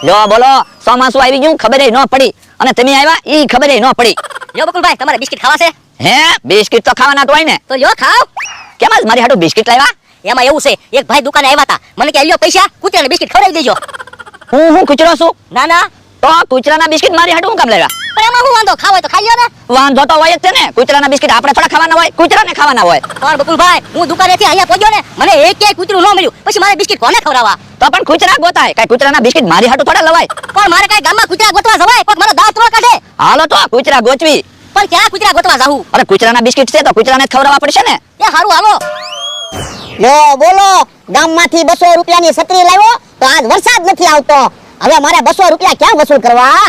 લો બોલો, ચોમાસું આવી ગયું ખબર ન પડી અને તમે આવ્યા ઈ ખબર ન પડી. લ્યો બકુલભાઈ, તમારે બિસ્કિટ ખાવા છે? હે, બિસ્કિટ તો ખાવાના તો હોય ને. તો લ્યો ખાવ. કેમ આજ મારી હાટુ બિસ્કિટ લાવ્યા? એમાં એવું છે, એક ભાઈ દુકાને આવ્યા હતા, મને કે લ્યો પૈસા, કૂતરાને બિસ્કિટ ખવડાવી દેજો. હું કૂતરો છું? ના ના, તો કૂતરાના બિસ્કિટ મારી હાટુ હું કામ લાવ્યા? પણ એમાં હું વાંધો, ખાવ હોય તો ખાઈ લ્યો ને. વાંધો તો હોય જ છે ને, કૂતરાના બિસ્કિટ આપણે થોડા ખાવાના હોય, કૂતરાને ખાવાના હોય. પણ બકુલભાઈ, હું દુકાનેથી અહીંયા પહોંચ્યો ને, મને એકેય કૂતરું ન મળ્યું, પછી મારે બિસ્કિટ કોને ખવડાવવા? તો પણ કૂતરા ગોતાય, કઈ કૂતરાના બિસ્કિટ મારી હાટુ થોડા લવાય. પણ મારે કઈ ગામમાં કૂતરા ગોતવા જવાય, કોક મારો દાંત ન કાઢે. હાલો તો કૂતરા ગોચવી. પણ ક્યાં કૂતરા ગોતવા જાવું? અરે કૂતરાના બિસ્કિટ છે તો કૂતરાને જ ખવડાવવા પડશે ને. એ હારું હાલો. લો બોલો, ગામમાંથી 200 રૂપિયાની છત્રી લાવ્યો તો આજ વરસાદ નથી આવતો. હવે મારે 200 રૂપિયા ક્યાં વસૂલ કરવા?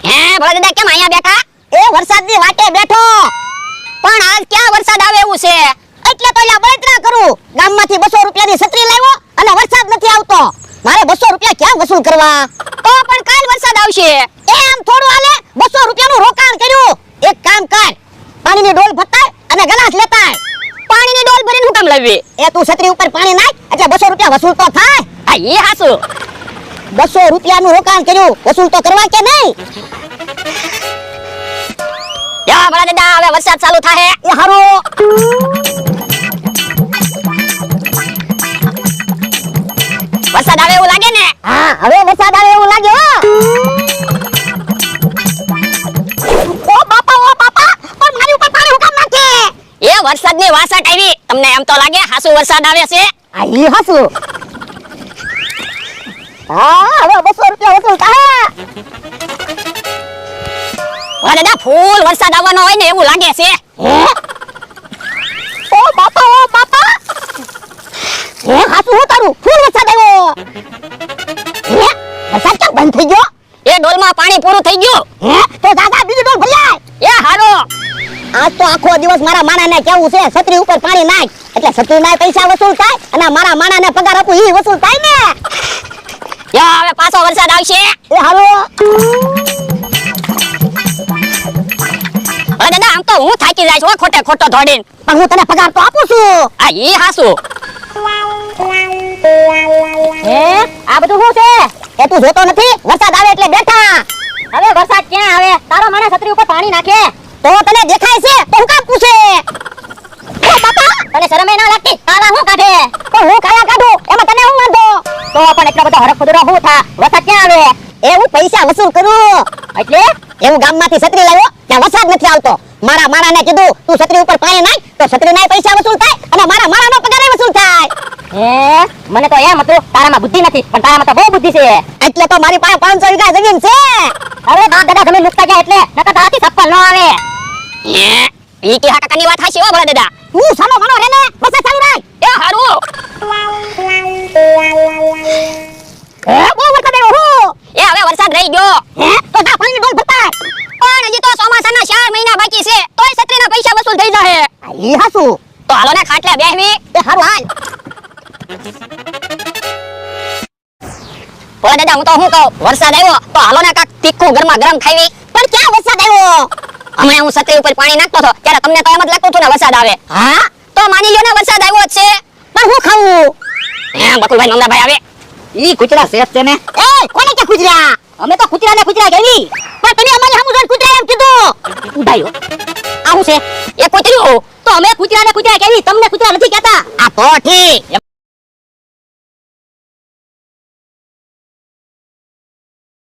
હે ભલા દાદા, કેમ અહીંયા બેઠા? એ વરસાદની વાટે બેઠો. પણ આજ ક્યાં વરસાદ આવે એવું છે? એટલે તો અહીંયા બળતરા કરું. ગામમાંથી 200 રૂપિયાની છત્રી લાવ્યો અને વરસાદ નથી આવતો. મારે 200 રૂપિયા ક્યાં વસૂલ કરવા? તો પણ કાલ વરસાદ આવશે. એમ થોડું હાલે. 200 રૂપિયાનું રોકાણ કર્યું. એક કામ કર, પાણીની ડોલ ભરતાય અને ગ્લાસ લેતાય. પાણીની ડોલ ભરીને હું કામ લાવવી? એ તું છત્રી ઉપર પાણી નાખ એટલે 200 રૂપિયા વસૂલ તો થાય. આ એ હાસુ. 200 રૂપિયાનું રોકાણ કર્યું, વસૂલ તો કરવા કે નહીં? યા ભલા દાદા, હવે વરસાદ ચાલુ થાહે. એ હારું. વરસાદ આવે એવું લાગે ને? હા, હવે વરસાદ આવે એવું લાગે હો. ઓ બાપા, પણ મારી ઉપર પાણી હું કામ નાખે? એ વરસાદની વાસટ આવી. તમને એમ તો લાગે હાસુ વરસાદ આવે છે? આ ઈ હસુ. હા, હવે 200 રૂપિયા વસૂલ થાય. ભલા દાદા, ફૂલ વરસાદ આવવાનો હોય ને એવું લાગે છે. હે? ઓ બાપા. હે, હાસુ હું તારું ફૂલ વરસાદ આવ્યો. હે, વરસાદ કેમ બંધ થઈ ગયો? એ ડોલમાં પાણી પૂરું થઈ ગયું. હે, તો દાદા બીજી ડોલ ભરી આય. એ હારો. આજ તો આખો દિવસ મારા માણાને કેવું છે, છત્રી ઉપર પાણી નાખ એટલે છત્રીના પૈસા વસૂલ થાય અને મારા માણાને પગાર આપું ઈ વસૂલ થાય ને. યા હવે પાછો વરસાદ આવશે. એ હાલો. ભલા દાદા, આમ તો હું થાકી જાય છું ખોટે ખોટો દોડીને. પણ હું તને પગાર તો આપું છું. આ ઈ હાસુ. હે, આ બધું શું છે? એ તું જોતો નથી? વરસાદ આવે એટલે બેઠા. હવે વરસાદ ક્યાં આવે? તારો માણસ છત્રી ઉપર પાણી નાખે. તો તને દેખાય છે તો હું કામ પૂછે? ઓ બાપા, તને શરમ ના લાગતી? કાલા હું કાઢે? તો હું કાળા કાઢું એમાં તને હું વાંધો? તો પણ એટલો બધો હરખ ફુદરો હું થા? વરસાદ ક્યાં આવે? એવું પૈસા વસૂલ કરું. એટલે એવું ગામમાંથી છત્રી લાવ્યો ત્યાં વરસાદ નથી આવતો. મારા માણાને કીધું તું છત્રી ઉપર પાણી નાખ તો છત્રીના પૈસા વસૂલ થાય અને મારા માણાનો પગાર વસૂલ થાય. હે, મને તો એમ હતું તારામાં બુદ્ધિ નથી, પણ તારામાં તો બહુ બુદ્ધિ છે. એટલે તો મારી પાસે 500 વીઘા જમીન છે. હવે બાપ દાદા જમીન નુકતા જાય એટલે નકર તારાથી સફળ ન આવે. ઈ કે હા કાકાની વાત હાચી હો ભલા દાદા. હું સાનો ગણો રે ને વરસાદ ચાલુ રાખ. એ હારું. હે, બહુ વરસાદ આવ્યો હું. એ હવે વરસાદ રહી ગયો. હે, તો જા પાણીની ડોલ ભરતા. પણ હજી તો ચોમાસાના 4 મહિના બાકી છે, તોય છત્રીના પૈસા વસૂલ થઈ જાહે. આ ઈ હાસુ. તો હાલો ને ખાટલે બેહવી. એ હારું હાલ. ભલા દાદા, હું તો શું કહું, વરસાદ આવ્યો તો હાલો ને કાક તીખું ગરમા ગરમ ખાવી. પણ ક્યાં વરસાદ આવ્યો? હમણાં હું છત્રી ઉપર પાણી નાખતો હતો ત્યારે તમને તો એમ જ લાગતું હતું ને વરસાદ આવે. હા, તો માની લ્યો ને વરસાદ આવ્યો જ છે. પણ હું ખાવું? હે બકુલભાઈ, નંદાભાઈ આવે. ઈ કૂતરા સેફ છે ને? એ કોને કે કુતરા? અમે તો કૂતરાને કૂતરા કહેવી. પણ તમે અમારી સામું જોઈને કુતરા એમ કીધું. ભાઈઓ, આ શું છે? એ કૂતર્યું. તો અમે કૂતરાને કૂતરા કહેવી, તમને કૂતરા નથી કહેતા. આ તો ઠીક.